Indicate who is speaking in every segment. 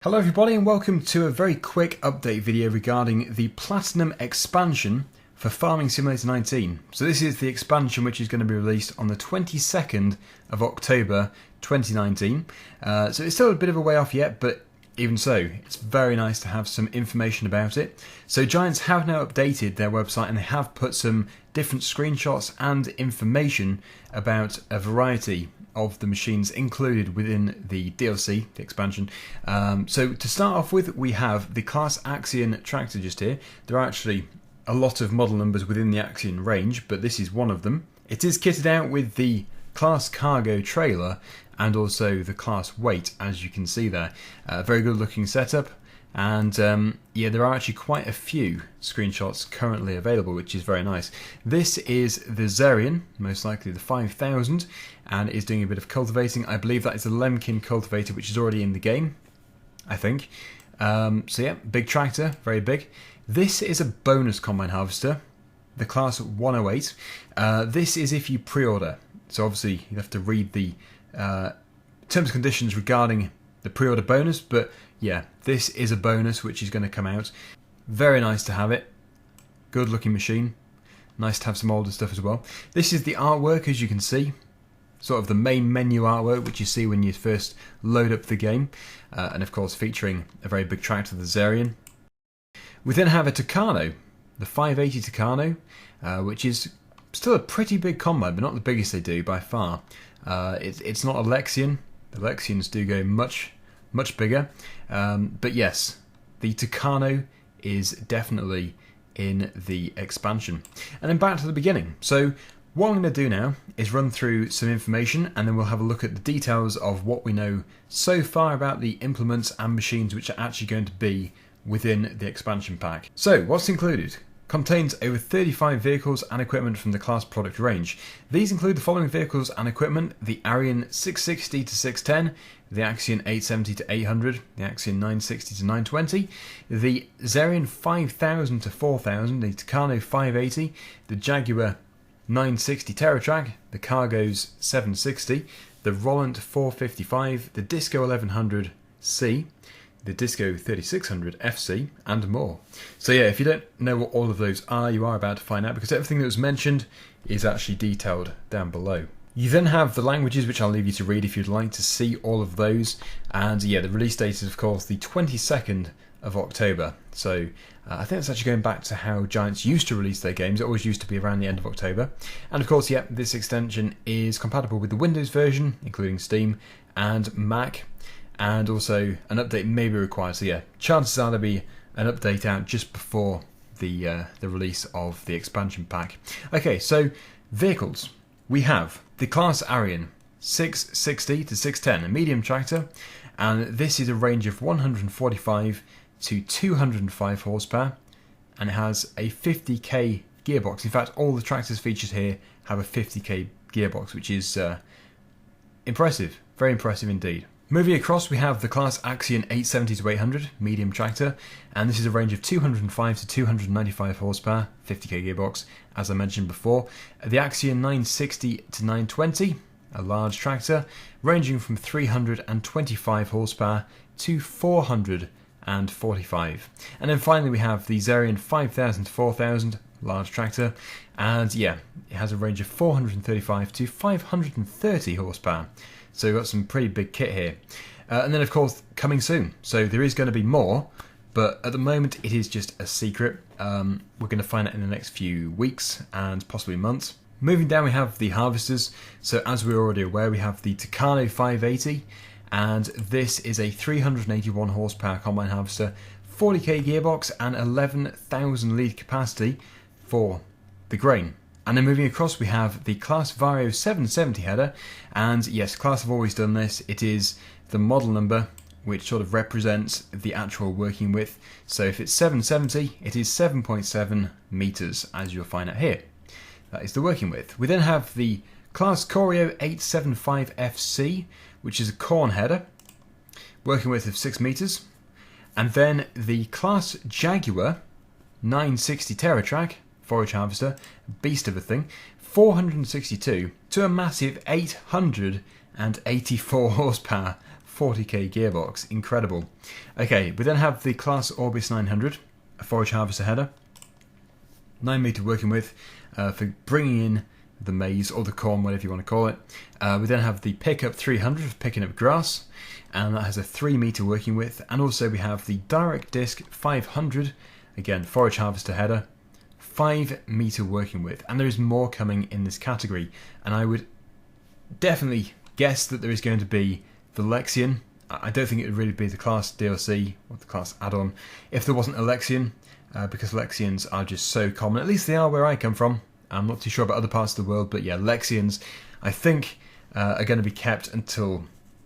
Speaker 1: Hello everybody and welcome to a very quick update video regarding the Platinum expansion for Farming Simulator 19. So this is the expansion which is going to be released on the 22nd of October 2019. So it's still a bit of a way off yet, but even so, it's very nice to have some information about it. So Giants have now updated their website and they have put some different screenshots and information about a variety of the machines included within the DLC, the expansion. So to start off with, we have the Claas Axion tractor just here. There are actually a lot of model numbers within the Axion range, but this is one of them. It is kitted out with the Claas Cargo trailer and also the Claas weight, as you can see there. Very good looking setup. And yeah, there are actually quite a few screenshots currently available, which is very nice. This is the Zerion, most likely the 5000, and is doing a bit of cultivating. I believe that is a Lemkin cultivator, which is already in the game, I think. So yeah, big tractor, very big. This is a bonus combine harvester, the Claas 108. This is if you pre-order. So obviously you have to read the terms and conditions regarding the pre-order bonus, but yeah, this is a bonus which is going to come out. Very nice to have it. Good looking machine. Nice to have some older stuff as well. This is the artwork, as you can see. Sort of the main menu artwork which you see when you first load up the game. And of course featuring a very big tractor, the Zerion. We then have a Tucano, the 580 Tucano, which is still a pretty big combine, but not the biggest they do by far. It's not a Lexion. The Lexions do go much bigger, but yes, the Tucano is definitely in the expansion. And then back to the beginning. So what I'm going to do now is run through some information, and then we'll have a look at the details of what we know so far about the implements and machines which are actually going to be within the expansion pack. So what's included? Contains over 35 vehicles and equipment from the Claas product range. These include the following vehicles and equipment: the Arion 660 to 610, the Axion 870 to 800, the Axion 960 to 920, the Zerion 5000 to 4000, the Tucano 580, the Jaguar 960 TerraTrack, the Cargos 760, the Rollant 455, the Disco 1100C, the Disco 3600 FC, and more. So yeah, if you don't know what all of those are, you are about to find out, because everything that was mentioned is actually detailed down below. You then have the languages, which I'll leave you to read if you'd like to see all of those. And yeah, the release date is of course the 22nd of October. So I think it's actually going back to how Giants used to release their games. It always used to be around the end of October. And of course, yeah, this extension is compatible with the Windows version, including Steam and Mac. And also an update may be required. So yeah, chances are there'll be an update out just before the release of the expansion pack. Okay, so vehicles. We have the Claas Arion 660 to 610, a medium tractor, and this is a range of 145 to 205 horsepower, and it has a 50k gearbox. In fact, all the tractors featured here have a 50k gearbox, which is impressive, very impressive indeed. Moving across, we have the Claas Axion 870 to 800 medium tractor, and this is a range of 205 to 295 horsepower, 50k gearbox, as I mentioned before. The Axion 960 to 920, a large tractor, ranging from 325 horsepower to 445. And then finally we have the Zerion 5000 to 4000, large tractor, and yeah, it has a range of 435 to 530 horsepower. So we've got some pretty big kit here. And then of course, coming soon. So there is going to be more, but at the moment it is just a secret. We're going to find out in the next few weeks and possibly months. Moving down, we have the harvesters. So as we're already aware, we have the Tucano 580, and this is a 381 horsepower combine harvester, 40k gearbox, and 11,000 litre capacity for the grain. And then moving across, we have the Claas Vario 770 header, and yes, Claas have always done this. It is the model number which sort of represents the actual working width. So if it's 770, it is 7.7 meters, as you'll find out here. That is the working width. We then have the Claas Corio 875 FC, which is a corn header, working width of 6 meters, and then the Claas Jaguar 960 TerraTrack forage harvester, beast of a thing, 462 to a massive 884 horsepower 40k gearbox. Incredible. Okay, we then have the Claas Orbis 900, a forage harvester header. 9 meter working width for bringing in the maize or the corn, whatever you want to call it. We then have the Pickup 300 for picking up grass, and that has a 3 meter working width. And also we have the Direct Disc 500, again forage harvester header, 5 meter working width. And there is more coming in this category, and I would definitely guess that there is going to be the Lexion. I don't think it would really be the Claas DLC or the Claas add-on if there wasn't a Lexion, because Lexions are just so common. At least they are where I come from. I'm not too sure about other parts of the world, but yeah, Lexions I think are going to be kept until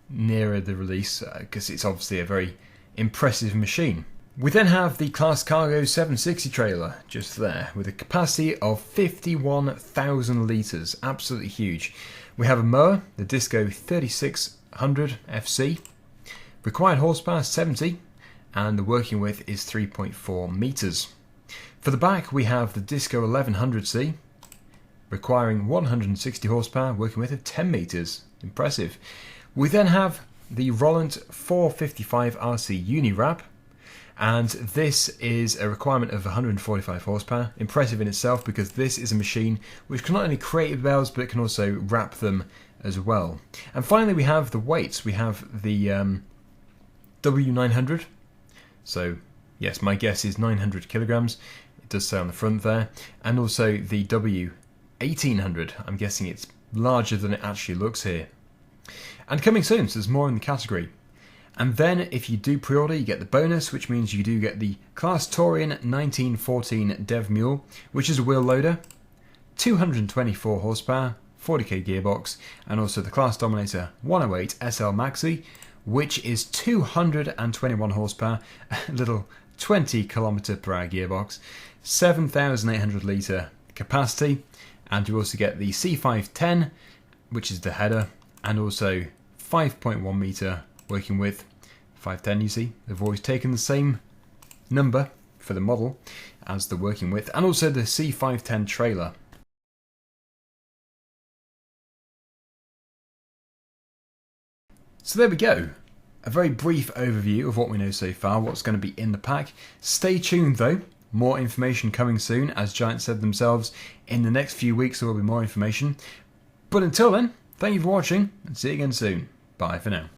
Speaker 1: nearer the release, because it's obviously a very impressive machine. We then have the Claas Cargo 760 trailer just there, with a capacity of 51,000 litres, absolutely huge. We have a mower, the Disco 3600 FC, required horsepower 70, and the working width is 3.4 metres. For the back we have the Disco 1100C, requiring 160 horsepower, working width of 10 metres. Impressive. We then have the Rollant 455 RC Unirap, and this is a requirement of 145 horsepower. Impressive in itself, because this is a machine which can not only create bales but it can also wrap them as well. And finally we have the weights. We have the W900. So yes, my guess is 900 kilograms. It does say on the front there. And also the W1800. I'm guessing it's larger than it actually looks here. And coming soon, so there's more in the category. And then if you do pre-order, you get the bonus, which means you do get the Claas Taurian 1914 Dev Mule, which is a wheel loader, 224 horsepower, 40k gearbox, and also the Claas Dominator 108 SL Maxi, which is 221 horsepower, a little 20 km per hour gearbox, 7,800 litre capacity, and you also get the C510, which is the header, and also 5.1 metre working width. 510, you see, they've always taken the same number for the model as the working width, and also the C510 trailer. So there we go. A very brief overview of what we know so far, what's going to be in the pack. Stay tuned though, more information coming soon. As Giant said themselves, in the next few weeks there will be more information. But until then, thank you for watching, and see you again soon. Bye for now.